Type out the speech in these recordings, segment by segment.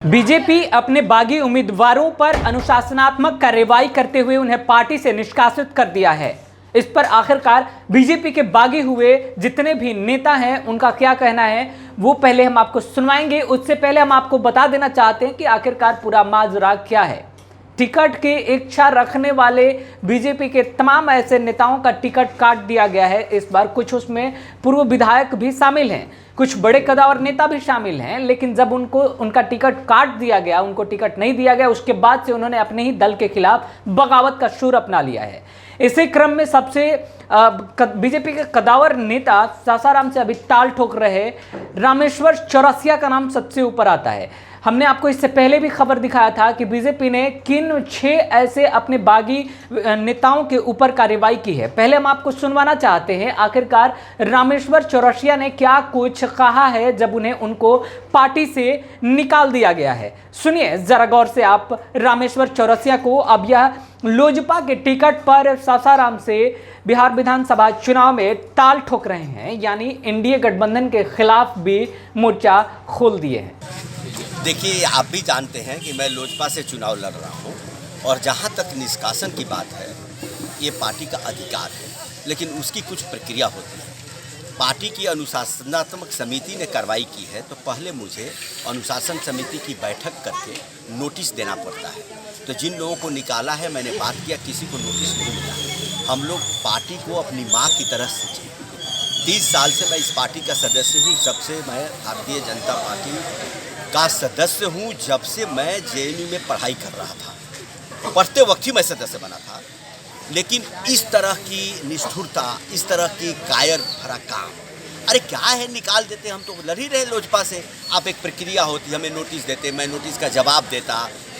BJP अपने बागी उम्मीदवारों पर अनुशासनात्मक कार्रवाई करते हुए उन्हें पार्टी से निष्कासित कर दिया है। इस पर आखिरकार बीजेपी के बागी हुए जितने भी नेता हैं उनका क्या कहना है वो पहले हम आपको सुनवाएंगे। उससे पहले हम आपको बता देना चाहते हैं कि आखिरकार पूरा माजरा क्या है। टिकट की इच्छा रखने वाले बीजेपी के तमाम ऐसे नेताओं का टिकट काट दिया गया है इस बार। कुछ उसमें पूर्व विधायक भी शामिल हैं, कुछ बड़े कदावर नेता भी शामिल हैं, लेकिन जब उनका टिकट काट दिया गया, उनको टिकट नहीं दिया गया, उसके बाद से उन्होंने अपने ही दल के खिलाफ बगावत का सुर अपना लिया है। इसी क्रम में सबसे बीजेपी के कदावर नेता सासाराम से अभी ताल ठोक रहे रामेश्वर चौरसिया का नाम सबसे ऊपर आता है। हमने आपको इससे पहले भी खबर दिखाया था कि बीजेपी ने किन 6 ऐसे अपने बागी नेताओं के ऊपर कार्रवाई की है। पहले हम आपको सुनवाना चाहते हैं आखिरकार रामेश्वर चौरसिया ने क्या कुछ कहा है जब उनको पार्टी से निकाल दिया गया है। सुनिए जरा गौर से आप रामेश्वर चौरसिया को। अब यह लोजपा के टिकट पर सासाराम से बिहार विधानसभा चुनाव में ताल ठोक रहे हैं, यानी एनडीए गठबंधन के खिलाफ भी मोर्चा खोल दिए हैं। देखिए, आप भी जानते हैं कि मैं लोजपा से चुनाव लड़ रहा हूं और जहां तक निष्कासन की बात है, ये पार्टी का अधिकार है, लेकिन उसकी कुछ प्रक्रिया होती है। पार्टी की अनुशासनात्मक समिति ने कार्रवाई की है तो पहले मुझे अनुशासन समिति की बैठक करके नोटिस देना पड़ता है। तो जिन लोगों को निकाला है, मैंने बात किया, किसी को नोटिस नहीं मिला। हम लोग पार्टी को अपनी माँ की तरह समझे। 30 साल से मैं इस पार्टी का सदस्य हूँ, जब से मैं भारतीय जनता पार्टी का सदस्य हूँ, जब से मैं जेएनयू में पढ़ाई कर रहा था। पढ़ते वक्त ही मैं सदस्य बना था। लेकिन इस तरह की निष्ठुरता, इस तरह की कायर भरा काम, अरे क्या है, निकाल देते। हम तो लड़ ही रहे लोजपा से। आप एक प्रक्रिया होती, हमें नोटिस देते, मैं नोटिस का जवाब देता,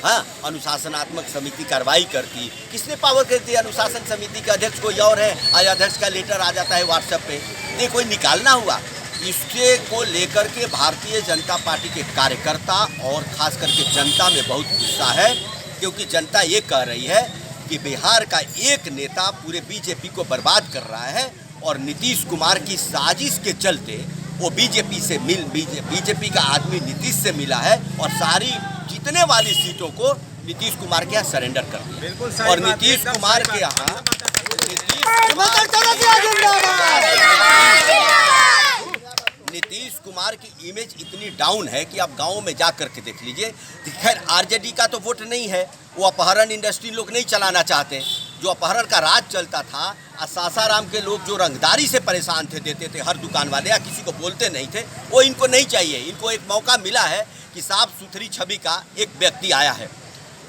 हाँ, अनुशासनात्मक समिति कार्रवाई करती। किसने पावर कर दी? अनुशासन समिति के अध्यक्ष कोई और है, आज अध्यक्ष का लेटर आ जाता है व्हाट्सएप पे, ये कोई निकालना हुआ। इसके को लेकर के भारतीय जनता पार्टी के कार्यकर्ता और खास करके जनता में बहुत गुस्सा है, क्योंकि जनता ये कह रही है कि बिहार का एक नेता पूरे बीजेपी को बर्बाद कर रहा है और नीतीश कुमार की साजिश के चलते वो बीजेपी का आदमी नीतीश से मिला है और सारी जीतने वाली सीटों को नीतीश कुमार के यहाँ सरेंडर कर दिया। और नीतीश कुमार के यहाँ नीतीश कुमार की इमेज इतनी डाउन है कि आप गाँव में जा कर के देख लीजिए। खैर, आरजेडी का तो वोट नहीं है, वो अपहरण इंडस्ट्री लोग नहीं चलाना चाहते। जो अपहरण का राज चलता था, सासाराम के लोग जो रंगदारी से परेशान थे, देते थे हर दुकान वाले, या किसी को बोलते नहीं थे, वो इनको नहीं चाहिए। इनको एक मौका मिला है कि साफ सुथरी छवि का एक व्यक्ति आया है।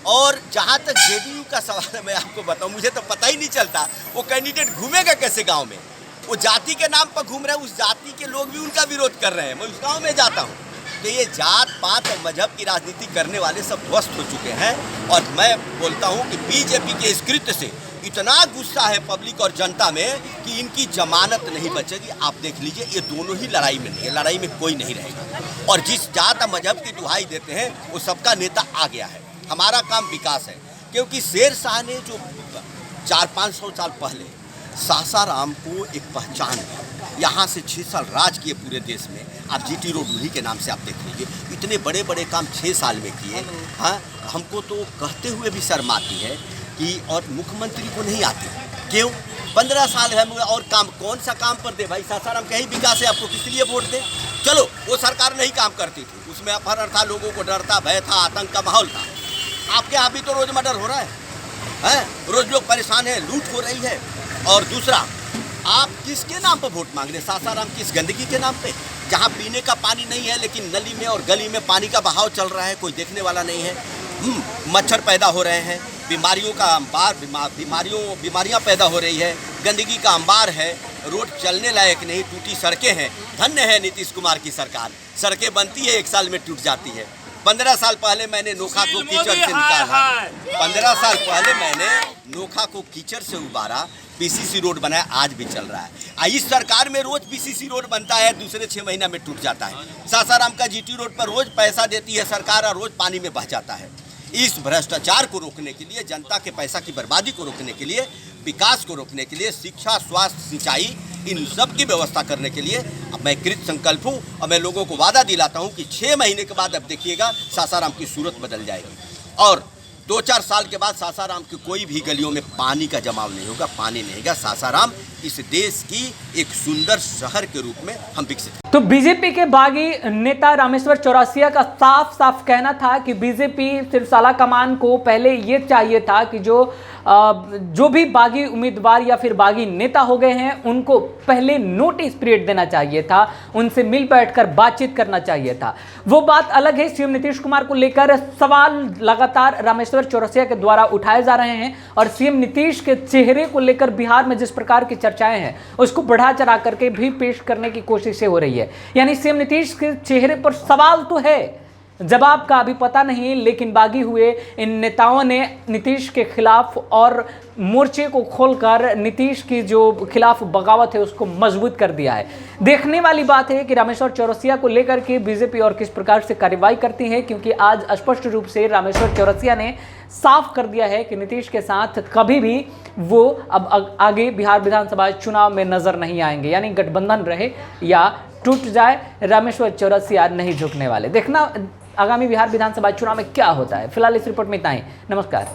और जहाँ तक जेडीयू का सवाल है, मैं आपको बताऊँ, मुझे तो पता ही नहीं चलता वो कैंडिडेट घूमेगा कैसे गाँव में। वो जाति के नाम पर घूम रहे हैं, उस जाति के लोग भी उनका विरोध कर रहे हैं। मैं उस गांव में जाता हूं तो ये जात पात और मजहब की राजनीति करने वाले सब ध्वस्त हो चुके हैं। और मैं बोलता हूं कि बीजेपी के इस कृत्य से इतना गुस्सा है पब्लिक और जनता में कि इनकी जमानत नहीं बचेगी। आप देख लीजिए, ये दोनों ही लड़ाई में नहीं है, लड़ाई में कोई नहीं रहेगा। और जिस जात और मजहब की दुहाई देते हैं वो सबका नेता आ गया है। हमारा काम विकास है, क्योंकि शेर शाह ने जो 400-500 साल पहले सासाराम को एक पहचान है, यहाँ से 6 साल राज किए पूरे देश में। आप जीटी रोड उन्हीं के नाम से आप देख लीजिए, इतने बड़े बड़े काम 6 साल में किए। हाँ, हमको तो कहते हुए भी शर्म आती है कि और मुख्यमंत्री को नहीं आती। क्यों? 15 साल है और काम कौन सा काम पर दे भाई? सासाराम का ही विकास है, आपको किस लिए वोट दे? चलो, वो सरकार नहीं काम करती थी, उसमें अपहरण था, लोगों को डर था, भय था, आतंक का माहौल था। आपके यहाँ भी तो रोज मर्डर हो रहा है, रोज लोग परेशान हैं, लूट हो रही है। और दूसरा, आप किसके नाम पर वोट मांग रहे? सासाराम की इस गंदगी के नाम पे, जहाँ पीने का पानी नहीं है, लेकिन नली में और गली में पानी का बहाव चल रहा है, कोई देखने वाला नहीं है। मच्छर पैदा हो रहे हैं, बीमारियों का अंबार, बीमारियाँ पैदा हो रही है, गंदगी का अंबार है, रोड चलने लायक नहीं, टूटी सड़कें हैं। धन्य है नीतीश कुमार की सरकार, सड़कें बनती है, 1 साल में टूट जाती है। 15 साल पहले मैंने नोखा को कीचड़ से निकाला, 15 साल पहले मैंने नोखा को कीचड़ से उबारा, पीसीसी रोड बनाया, आज भी चल रहा है। इस सरकार में रोज पीसीसी रोड बनता है, दूसरे 6 महीना में टूट जाता है। सासाराम का जीटी रोड पर रोज पैसा देती है सरकार और रोज पानी में बह जाता है। इस भ्रष्टाचार को रोकने के लिए, जनता के पैसा की बर्बादी को रोकने के लिए, विकास को रोकने के लिए शिक्षा, स्वास्थ्य, सिंचाई, इन सब की व्यवस्था करने के लिए अब मैं कृत संकल्प हूँ और मैं लोगों को वादा दिलाता हूँ कि 6 महीने के बाद अब देखिएगा सासाराम की सूरत बदल जाएगी और 2-4 साल के बाद सासाराम की कोई भी गलियों में पानी का जमाव नहीं होगा, पानी नहीं होगा। सासाराम इस देश की एक सुंदर शहर के रूप में हम विकसित। तो बीजेपी के बागी नेता रामेश्वर चौरसिया का साफ साफ कहना था कि बीजेपी सिर्फ साला कमान को पहले ये चाहिए था कि जो भी बागी उम्मीदवार या फिर बागी नेता हो गए हैं उनको पहले नोटिस पीरियड देना चाहिए था, उनसे मिल बैठकर बातचीत करना चाहिए था। वो बात अलग है। सीएम नीतीश कुमार को लेकर सवाल लगातार रामेश्वर चौरसिया के द्वारा उठाए जा रहे हैं और सीएम नीतीश के चेहरे को लेकर बिहार में जिस प्रकार की चर्चाएं हैं उसको बढ़ा चढ़ा करके भी पेश करने की कोशिशें हो रही है। यानी सीएम नीतीश के चेहरे पर सवाल तो है, जवाब का अभी पता नहीं, लेकिन बागी हुए इन नेताओं ने नीतीश के खिलाफ और मोर्चे को खोलकर नीतीश की जो खिलाफ बगावत है उसको मजबूत कर दिया है। देखने वाली बात है कि रामेश्वर चौरसिया को लेकर के बीजेपी और किस प्रकार से कार्रवाई करती है, क्योंकि आज स्पष्ट रूप से रामेश्वर चौरसिया ने साफ कर दिया है कि नीतीश के साथ कभी भी वो अब आगे बिहार विधानसभा चुनाव में नजर नहीं आएंगे। यानी गठबंधन रहे या टूट जाए, रामेश्वर चौरसिया नहीं झुकने वाले। देखना आगामी बिहार विधानसभा चुनाव में क्या होता है। फिलहाल इस रिपोर्ट में इतना ही। नमस्कार।